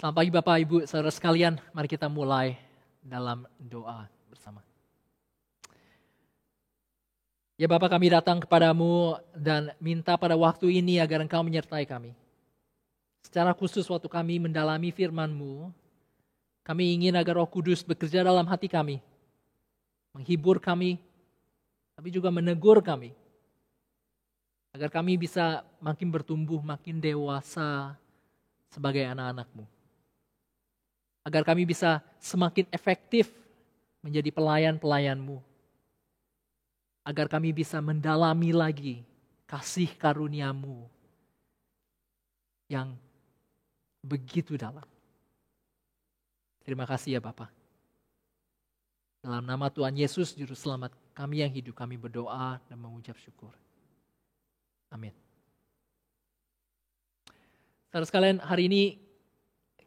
Selamat pagi Bapak, Ibu, saudara sekalian. Mari kita mulai dalam doa bersama. Ya Bapak, kami datang kepadamu dan minta pada waktu ini agar Engkau menyertai kami. Secara khusus waktu kami mendalami firman-Mu, kami ingin agar Roh Kudus bekerja dalam hati kami, menghibur kami, tapi juga menegur kami, agar kami bisa makin bertumbuh, makin dewasa sebagai anak-anak-Mu. Agar kami bisa semakin efektif menjadi pelayan-pelayan-Mu. Agar kami bisa mendalami lagi kasih karunia-Mu yang begitu dalam. Terima kasih ya Bapa. Dalam nama Tuhan Yesus, Juru Selamat kami yang hidup, kami berdoa dan mengucap syukur. Amin. Saudara sekalian, hari ini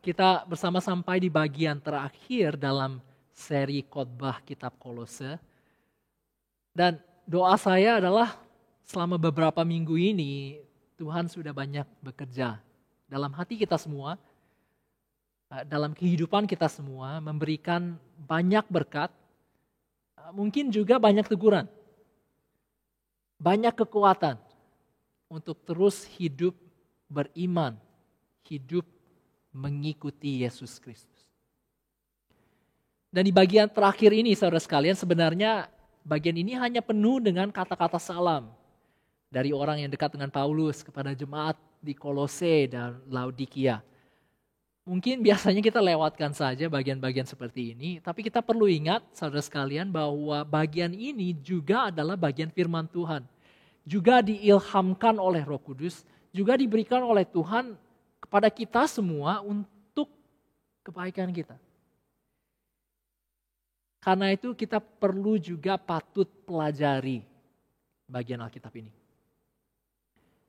kita bersama sampai di bagian terakhir dalam seri khotbah kitab Kolose. Dan doa saya adalah selama beberapa minggu ini Tuhan sudah banyak bekerja dalam hati kita semua, dalam kehidupan kita semua, memberikan banyak berkat, mungkin juga banyak teguran, banyak kekuatan untuk terus hidup beriman, hidup mengikuti Yesus Kristus. Dan di bagian terakhir ini saudara sekalian, sebenarnya bagian ini hanya penuh dengan kata-kata salam dari orang yang dekat dengan Paulus kepada jemaat di Kolose dan Laodikia. Mungkin biasanya kita lewatkan saja bagian-bagian seperti ini, tapi kita perlu ingat saudara sekalian bahwa bagian ini juga adalah bagian firman Tuhan. Juga diilhamkan oleh Roh Kudus, juga diberikan oleh Tuhan kepada kita semua untuk kebaikan kita. Karena itu kita perlu juga patut pelajari bagian Alkitab ini.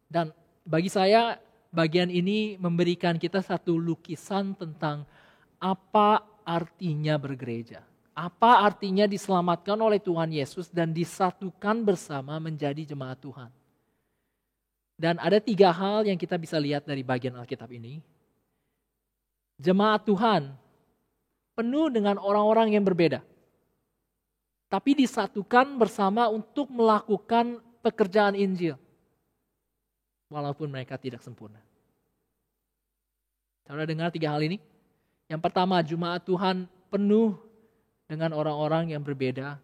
Dan bagi saya bagian ini memberikan kita satu lukisan tentang apa artinya bergereja. Apa artinya diselamatkan oleh Tuhan Yesus dan disatukan bersama menjadi jemaat Tuhan. Dan ada 3 hal yang kita bisa lihat dari bagian Alkitab ini. Jemaat Tuhan penuh dengan orang-orang yang berbeda. Tapi disatukan bersama untuk melakukan pekerjaan Injil. Walaupun mereka tidak sempurna. Saudara dengar 3 hal ini? Yang pertama, jemaat Tuhan penuh dengan orang-orang yang berbeda.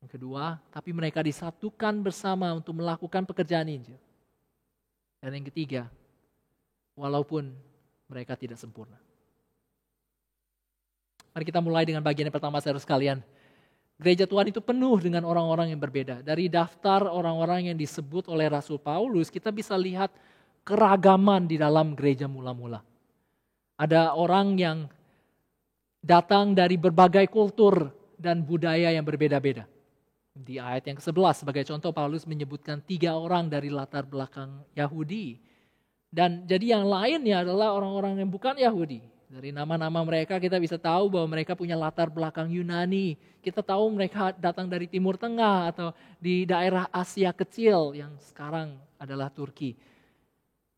Yang kedua, tapi mereka disatukan bersama untuk melakukan pekerjaan Injil. Dan yang ketiga, walaupun mereka tidak sempurna. Mari kita mulai dengan bagian yang pertama saudara sekalian. Gereja Tuhan itu penuh dengan orang-orang yang berbeda. Dari daftar orang-orang yang disebut oleh Rasul Paulus, kita bisa lihat keragaman di dalam gereja mula-mula. Ada orang yang datang dari berbagai kultur dan budaya yang berbeda-beda. Di ayat yang ke-11 sebagai contoh Paulus menyebutkan 3 orang dari latar belakang Yahudi. Dan jadi yang lainnya adalah orang-orang yang bukan Yahudi. Dari nama-nama mereka kita bisa tahu bahwa mereka punya latar belakang Yunani. Kita tahu mereka datang dari Timur Tengah atau di daerah Asia Kecil yang sekarang adalah Turki.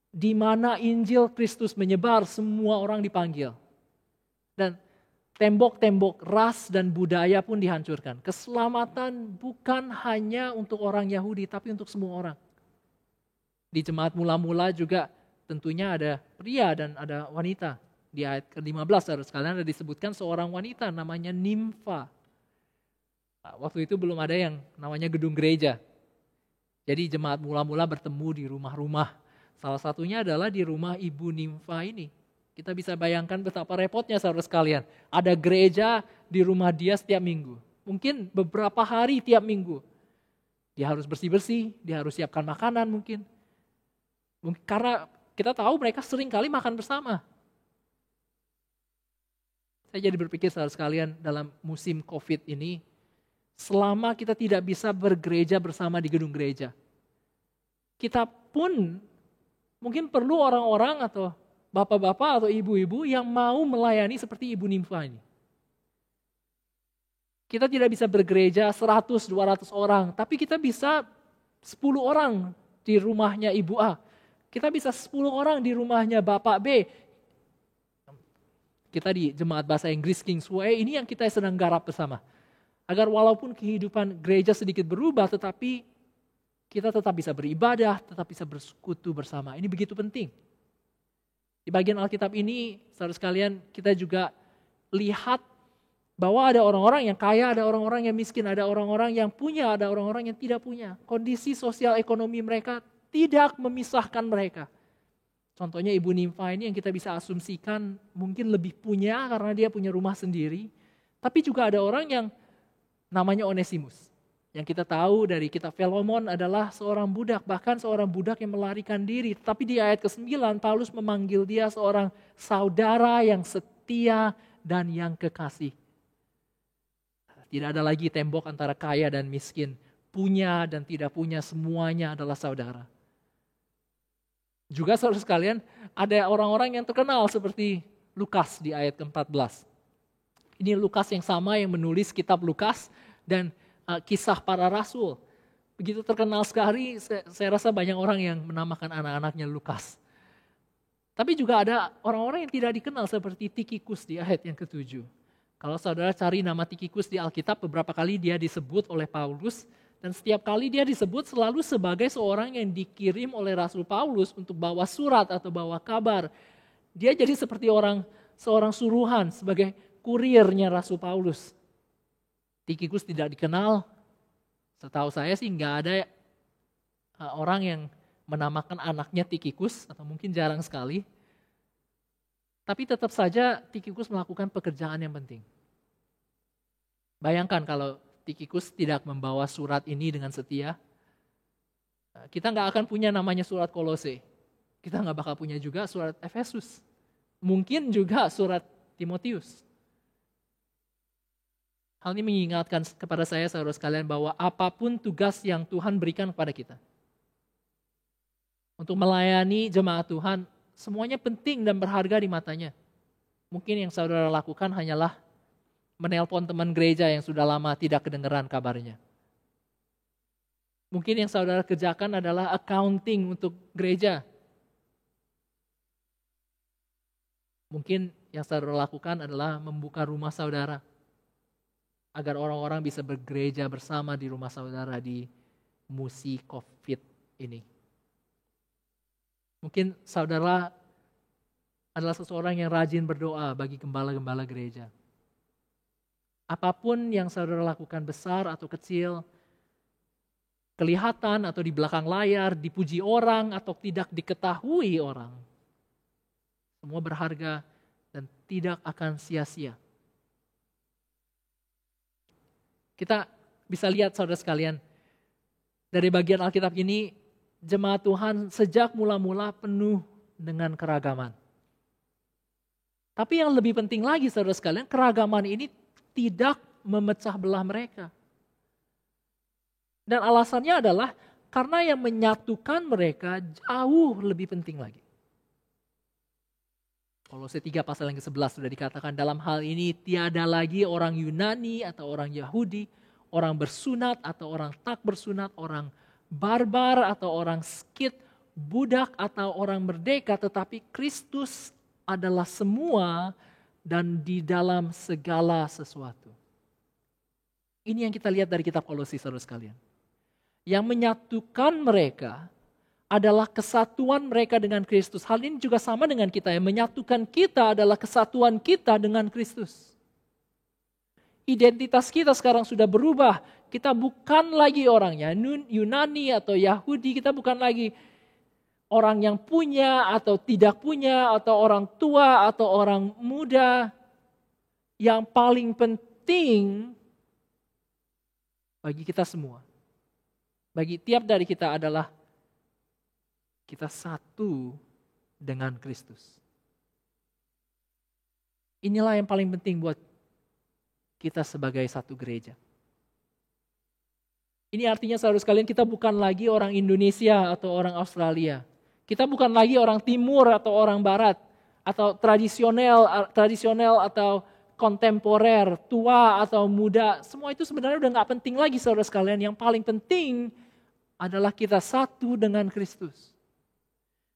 Di mana Injil Kristus menyebar, semua orang dipanggil. Dan tembok-tembok ras dan budaya pun dihancurkan. Keselamatan bukan hanya untuk orang Yahudi, tapi untuk semua orang. Di jemaat mula-mula juga tentunya ada pria dan ada wanita. Di ayat ke-15 saudara sekalian ada disebutkan seorang wanita namanya Nimfa. Nah, waktu itu belum ada yang namanya gedung gereja. Jadi jemaat mula-mula bertemu di rumah-rumah. Salah satunya adalah di rumah Ibu Nimfa ini. Kita bisa bayangkan betapa repotnya saudara sekalian. Ada gereja di rumah dia setiap minggu. Mungkin beberapa hari tiap minggu. Dia harus bersih-bersih, dia harus siapkan makanan mungkin. Karena kita tahu mereka sering kali makan bersama. Saya jadi berpikir saudara sekalian dalam musim COVID ini, selama kita tidak bisa bergereja bersama di gedung gereja, kita pun mungkin perlu orang-orang atau bapak-bapak atau ibu-ibu yang mau melayani seperti Ibu Nimfa ini. Kita tidak bisa bergereja 100-200 orang, tapi kita bisa 10 orang di rumahnya Ibu A. Kita bisa 10 orang di rumahnya Bapak B. Kita di Jemaat Bahasa Inggris Kingsway, ini yang kita sedang garap bersama. Agar walaupun kehidupan gereja sedikit berubah, tetapi kita tetap bisa beribadah, tetap bisa bersekutu bersama. Ini begitu penting. Di bagian Alkitab ini, saudara sekalian, kita juga lihat bahwa ada orang-orang yang kaya, ada orang-orang yang miskin, ada orang-orang yang punya, ada orang-orang yang tidak punya. Kondisi sosial ekonomi mereka tidak memisahkan mereka. Contohnya Ibu Nimfa ini yang kita bisa asumsikan mungkin lebih punya karena dia punya rumah sendiri. Tapi juga ada orang yang namanya Onesimus. Yang kita tahu dari kitab Filemon adalah seorang budak, bahkan seorang budak yang melarikan diri. Tapi di ayat ke-9 Paulus memanggil dia seorang saudara yang setia dan yang kekasih. Tidak ada lagi tembok antara kaya dan miskin. Punya dan tidak punya semuanya adalah saudara. Juga saudara sekalian, ada orang-orang yang terkenal seperti Lukas di ayat ke-14. Ini Lukas yang sama yang menulis kitab Lukas dan kisah para rasul. Begitu terkenal sekali, saya rasa banyak orang yang menamakan anak-anaknya Lukas. Tapi juga ada orang-orang yang tidak dikenal seperti Tikikus di ayat yang ke-7. Kalau saudara cari nama Tikikus di Alkitab, beberapa kali dia disebut oleh Paulus. Dan setiap kali dia disebut selalu sebagai seorang yang dikirim oleh Rasul Paulus untuk bawa surat atau bawa kabar. Dia jadi seperti seorang suruhan sebagai kurirnya Rasul Paulus. Tikikus tidak dikenal. Setahu saya sih nggak ada orang yang menamakan anaknya Tikikus atau mungkin jarang sekali. Tapi tetap saja Tikikus melakukan pekerjaan yang penting. Bayangkan kalau Tikikus tidak membawa surat ini dengan setia, kita nggak akan punya namanya surat Kolose. Kita nggak bakal punya juga surat Efesus. Mungkin juga surat Timotius. Hal ini mengingatkan kepada saya, saudara sekalian, bahwa apapun tugas yang Tuhan berikan kepada kita, untuk melayani jemaat Tuhan, semuanya penting dan berharga di matanya. Mungkin yang saudara lakukan hanyalah menelpon teman gereja yang sudah lama tidak kedengeran kabarnya. Mungkin yang saudara kerjakan adalah accounting untuk gereja. Mungkin yang saudara lakukan adalah membuka rumah saudara agar orang-orang bisa bergereja bersama di rumah saudara di musim COVID ini. Mungkin saudara adalah seseorang yang rajin berdoa bagi gembala-gembala gereja. Apapun yang saudara lakukan besar atau kecil, kelihatan atau di belakang layar, dipuji orang atau tidak diketahui orang, semua berharga dan tidak akan sia-sia. Kita bisa lihat saudara sekalian, dari bagian Alkitab ini, jemaat Tuhan sejak mula-mula penuh dengan keragaman. Tapi yang lebih penting lagi saudara sekalian, keragaman ini tidak memecah belah mereka. Dan alasannya adalah karena yang menyatukan mereka jauh lebih penting lagi. Kolose 3 pasal yang ke-11 sudah dikatakan, dalam hal ini tiada lagi orang Yunani atau orang Yahudi, orang bersunat atau orang tak bersunat, orang barbar atau orang skit, budak atau orang merdeka, tetapi Kristus adalah semua dan di dalam segala sesuatu. Ini yang kita lihat dari kitab Kolose, saudara sekalian. Yang menyatukan mereka adalah kesatuan mereka dengan Kristus. Hal ini juga sama dengan kita. Yang menyatukan kita adalah kesatuan kita dengan Kristus. Identitas kita sekarang sudah berubah. Kita bukan lagi orangnya Yunani atau Yahudi. Kita bukan lagi orang yang punya atau tidak punya, atau orang tua atau orang muda. Yang paling penting bagi kita semua, bagi tiap dari kita adalah kita satu dengan Kristus. Inilah yang paling penting buat kita sebagai satu gereja. Ini artinya saudara sekalian, kita bukan lagi orang Indonesia atau orang Australia. Kita bukan lagi orang timur atau orang barat, atau tradisional atau kontemporer, tua atau muda. Semua itu sebenarnya udah gak penting lagi saudara sekalian. Yang paling penting adalah kita satu dengan Kristus.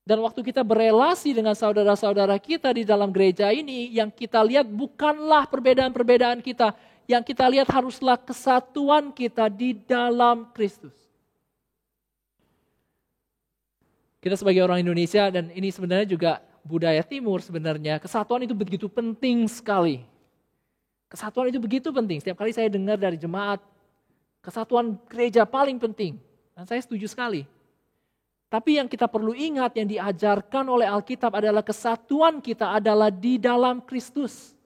Dan waktu kita berelasi dengan saudara-saudara kita di dalam gereja ini, yang kita lihat bukanlah perbedaan-perbedaan kita. Yang kita lihat haruslah kesatuan kita di dalam Kristus. Kita sebagai orang Indonesia, dan ini sebenarnya juga budaya timur sebenarnya, kesatuan itu begitu penting sekali. Kesatuan itu begitu penting. Setiap kali saya dengar dari jemaat, kesatuan gereja paling penting. Dan saya setuju sekali. Tapi yang kita perlu ingat, yang diajarkan oleh Alkitab adalah kesatuan kita adalah di dalam Kristus.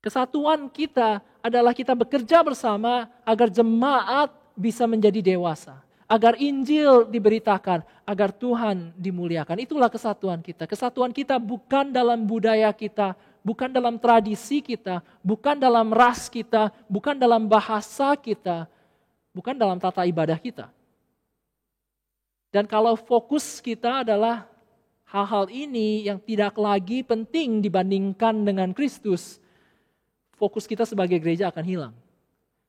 Kesatuan kita adalah kita bekerja bersama agar jemaat bisa menjadi dewasa. Agar Injil diberitakan, agar Tuhan dimuliakan. Itulah kesatuan kita. Kesatuan kita bukan dalam budaya kita, bukan dalam tradisi kita, bukan dalam ras kita, bukan dalam bahasa kita, bukan dalam tata ibadah kita. Dan kalau fokus kita adalah hal-hal ini yang tidak lagi penting dibandingkan dengan Kristus, fokus kita sebagai gereja akan hilang.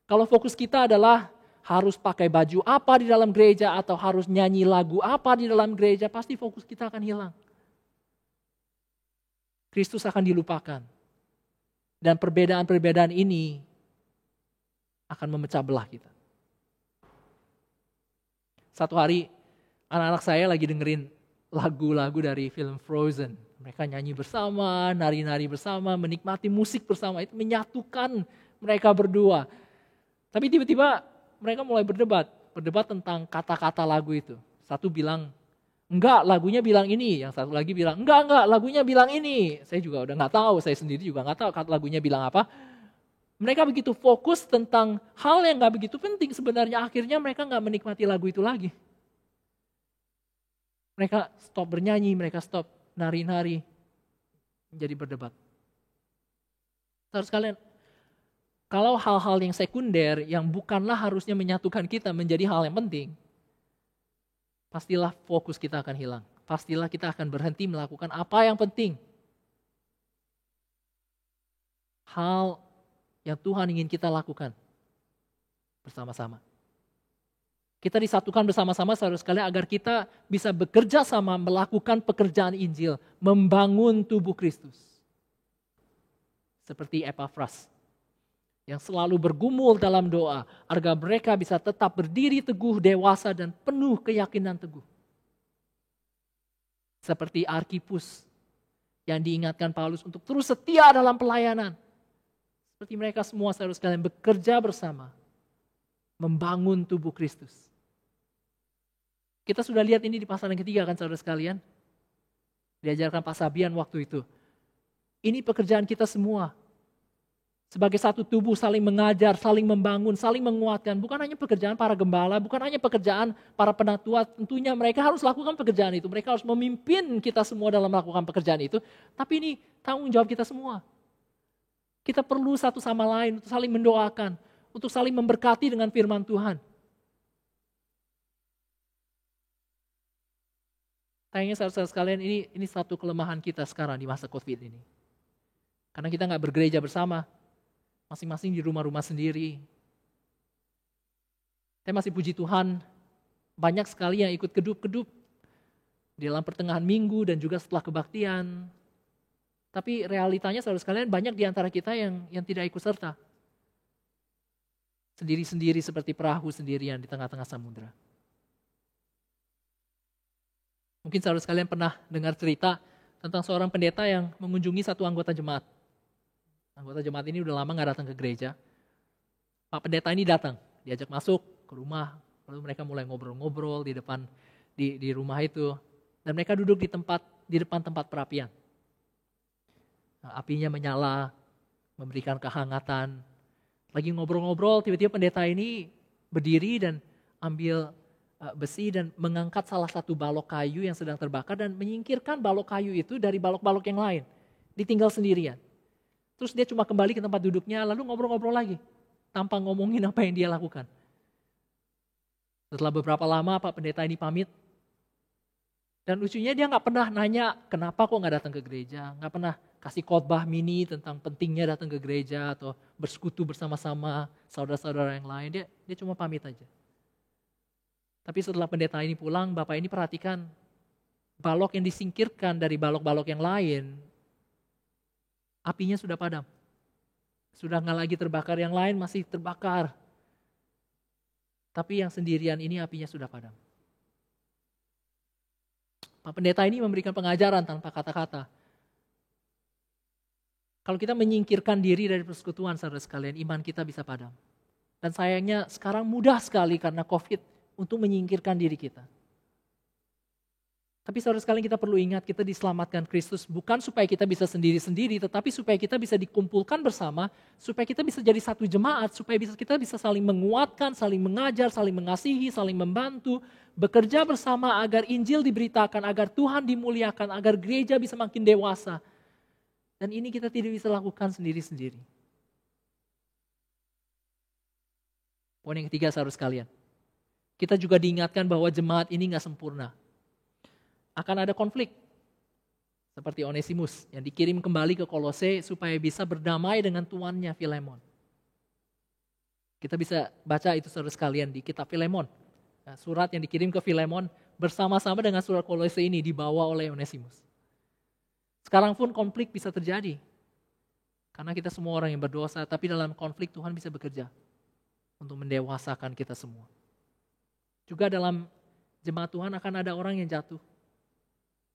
Kalau fokus kita adalah harus pakai baju apa di dalam gereja atau harus nyanyi lagu apa di dalam gereja, pasti fokus kita akan hilang. Kristus akan dilupakan. Dan perbedaan-perbedaan ini akan memecah belah kita. Satu hari, anak-anak saya lagi dengerin lagu-lagu dari film Frozen. Mereka nyanyi bersama, nari-nari bersama, menikmati musik bersama. Itu menyatukan mereka berdua. Tapi tiba-tiba mereka mulai berdebat tentang kata-kata lagu itu. Satu bilang, enggak, lagunya bilang ini. Yang satu lagi bilang, enggak, lagunya bilang ini. Saya juga udah nggak tahu, saya sendiri juga nggak tahu lagunya bilang apa. Mereka begitu fokus tentang hal yang nggak begitu penting. Sebenarnya akhirnya mereka nggak menikmati lagu itu lagi. Mereka stop bernyanyi, mereka stop nari-nari, menjadi berdebat. Saudara sekalian, kalau hal-hal yang sekunder, yang bukanlah harusnya menyatukan kita menjadi hal yang penting, pastilah fokus kita akan hilang. Pastilah kita akan berhenti melakukan apa yang penting. Hal yang Tuhan ingin kita lakukan bersama-sama. Kita disatukan bersama-sama saudara sekalian agar kita bisa bekerja sama melakukan pekerjaan Injil, membangun tubuh Kristus. Seperti Epafras yang selalu bergumul dalam doa agar mereka bisa tetap berdiri teguh, dewasa dan penuh keyakinan teguh. Seperti Arkipus yang diingatkan Paulus untuk terus setia dalam pelayanan. Seperti mereka semua saudara sekalian bekerja bersama membangun tubuh Kristus. Kita sudah lihat ini di pasal yang ketiga kan saudara sekalian. Diajarkan Pak Sabian waktu itu. Ini pekerjaan kita semua. Sebagai satu tubuh saling mengajar, saling membangun, saling menguatkan. Bukan hanya pekerjaan para gembala, bukan hanya pekerjaan para penatua. Tentunya mereka harus lakukan pekerjaan itu. Mereka harus memimpin kita semua dalam melakukan pekerjaan itu. Tapi ini tanggung jawab kita semua. Kita perlu satu sama lain untuk saling mendoakan. Untuk saling memberkati dengan firman Tuhan. Sayangnya saudara-saudara sekalian ini satu kelemahan kita sekarang di masa COVID ini. Karena kita nggak bergereja bersama, masing-masing di rumah-rumah sendiri. Saya masih puji Tuhan, banyak sekali yang ikut kedup-kedup di dalam pertengahan minggu dan juga setelah kebaktian. Tapi realitanya saudara sekalian banyak di antara kita yang tidak ikut serta. Sendiri-sendiri seperti perahu sendirian di tengah-tengah samudera. Mungkin saudara sekalian pernah dengar cerita tentang seorang pendeta yang mengunjungi satu anggota jemaat. Anggota jemaat ini udah lama gak datang ke gereja. Pak pendeta ini datang, diajak masuk ke rumah. Lalu mereka mulai ngobrol-ngobrol di depan di rumah itu. Dan mereka duduk di depan tempat perapian. Nah, apinya menyala, memberikan kehangatan. Lagi ngobrol-ngobrol, tiba-tiba pendeta ini berdiri dan ambil besi dan mengangkat salah satu balok kayu yang sedang terbakar dan menyingkirkan balok kayu itu dari balok-balok yang lain. Ditinggal sendirian. Terus dia cuma kembali ke tempat duduknya lalu ngobrol-ngobrol lagi. Tanpa ngomongin apa yang dia lakukan. Setelah beberapa lama Pak pendeta ini pamit. Dan lucunya dia gak pernah nanya kenapa kok gak datang ke gereja. Gak pernah kasih khotbah mini tentang pentingnya datang ke gereja atau bersekutu bersama-sama saudara-saudara yang lain. Dia cuma pamit aja. Tapi setelah pendeta ini pulang, Bapak ini perhatikan balok yang disingkirkan dari balok-balok yang lain, apinya sudah padam. Sudah nggak lagi terbakar, yang lain masih terbakar. Tapi yang sendirian ini apinya sudah padam. Pak Pendeta ini memberikan pengajaran tanpa kata-kata. Kalau kita menyingkirkan diri dari persekutuan, saudara sekalian, iman kita bisa padam. Dan sayangnya sekarang mudah sekali karena COVID untuk menyingkirkan diri kita. Tapi saudara sekalian, kita perlu ingat, kita diselamatkan Kristus bukan supaya kita bisa sendiri-sendiri, tetapi supaya kita bisa dikumpulkan bersama, supaya kita bisa jadi satu jemaat, supaya kita bisa saling menguatkan, saling mengajar, saling mengasihi, saling membantu, bekerja bersama agar Injil diberitakan, agar Tuhan dimuliakan, agar gereja bisa makin dewasa. Dan ini kita tidak bisa lakukan sendiri-sendiri. Poin yang ketiga, saudara sekalian, kita juga diingatkan bahwa jemaat ini gak sempurna. Akan ada konflik. Seperti Onesimus yang dikirim kembali ke Kolose supaya bisa berdamai dengan tuannya Filemon. Kita bisa baca itu saudara sekalian di kitab Filemon. Nah, surat yang dikirim ke Filemon bersama-sama dengan surat Kolose ini dibawa oleh Onesimus. Sekarang pun konflik bisa terjadi. Karena kita semua orang yang berdosa, tapi dalam konflik Tuhan bisa bekerja untuk mendewasakan kita semua. Juga dalam jemaat Tuhan akan ada orang yang jatuh.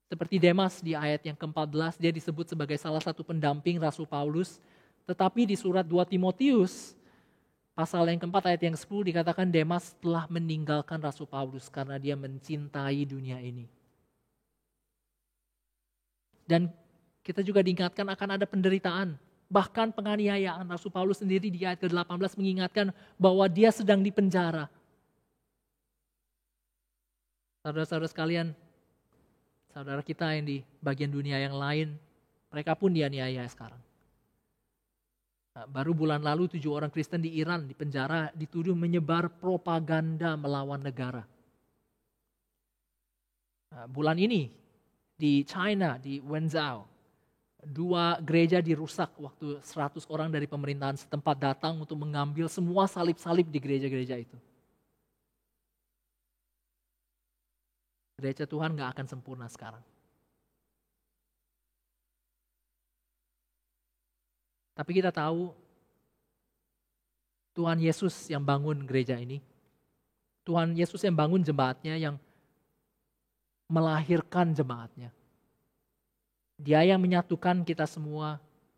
Seperti Demas di ayat yang ke-14, dia disebut sebagai salah satu pendamping Rasul Paulus. Tetapi di surat 2 Timotius, pasal yang ke-4 ayat yang ke-10 dikatakan Demas telah meninggalkan Rasul Paulus karena dia mencintai dunia ini. Dan kita juga diingatkan akan ada penderitaan, bahkan penganiayaan. Rasul Paulus sendiri di ayat ke-18 mengingatkan bahwa dia sedang dipenjara. Saudara-saudara sekalian, saudara kita yang di bagian dunia yang lain, mereka pun dianiaya sekarang. Baru bulan lalu 7 orang Kristen di Iran dipenjara dituduh menyebar propaganda melawan negara. Bulan ini di China, di Wenzhou, 2 gereja dirusak waktu 100 orang dari pemerintahan setempat datang untuk mengambil semua salib-salib di gereja-gereja itu. Gereja Tuhan gak akan sempurna sekarang. Tapi kita tahu Tuhan Yesus yang bangun gereja ini. Tuhan Yesus yang bangun jemaatnya, yang melahirkan jemaatnya. Dia yang menyatukan kita semua.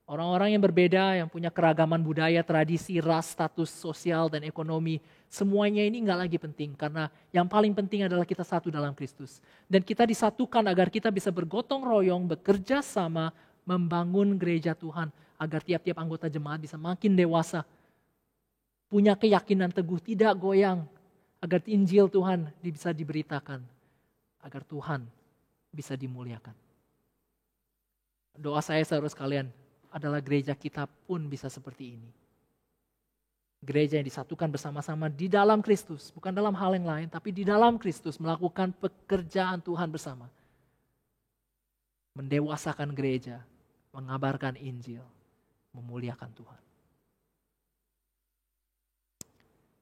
Orang-orang yang berbeda, yang punya keragaman budaya, tradisi, ras, status sosial, dan ekonomi. Semuanya ini gak lagi penting. Karena yang paling penting adalah kita satu dalam Kristus. Dan kita disatukan agar kita bisa bergotong royong, bekerja sama, membangun gereja Tuhan. Agar tiap-tiap anggota jemaat bisa makin dewasa. Punya keyakinan teguh, tidak goyang. Agar Injil Tuhan bisa diberitakan. Agar Tuhan bisa dimuliakan. Doa saya saudara sekalian adalah gereja kita pun bisa seperti ini. Gereja yang disatukan bersama-sama di dalam Kristus. Bukan dalam hal yang lain, tapi di dalam Kristus melakukan pekerjaan Tuhan bersama. Mendewasakan gereja, mengabarkan Injil, memuliakan Tuhan.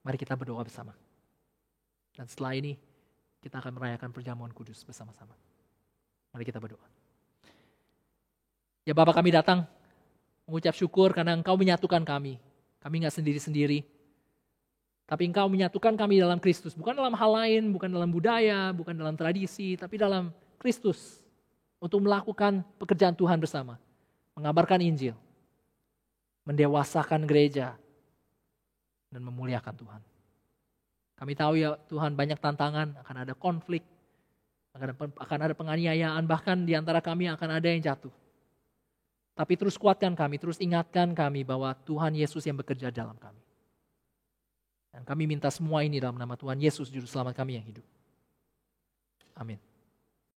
Mari kita berdoa bersama. Dan setelah ini kita akan merayakan perjamuan kudus bersama-sama. Mari kita berdoa. Ya Bapa, kami datang mengucap syukur karena Engkau menyatukan kami. Kami gak sendiri-sendiri. Tapi Engkau menyatukan kami dalam Kristus. Bukan dalam hal lain, bukan dalam budaya, bukan dalam tradisi, tapi dalam Kristus. Untuk melakukan pekerjaan Tuhan bersama. Mengabarkan Injil. Mendewasakan gereja. Dan memuliakan Tuhan. Kami tahu ya Tuhan banyak tantangan, akan ada konflik. Akan ada penganiayaan, bahkan di antara kami akan ada yang jatuh. Tapi terus kuatkan kami, terus ingatkan kami bahwa Tuhan Yesus yang bekerja dalam kami. Dan kami minta semua ini dalam nama Tuhan Yesus, Juru Selamat kami yang hidup. Amin.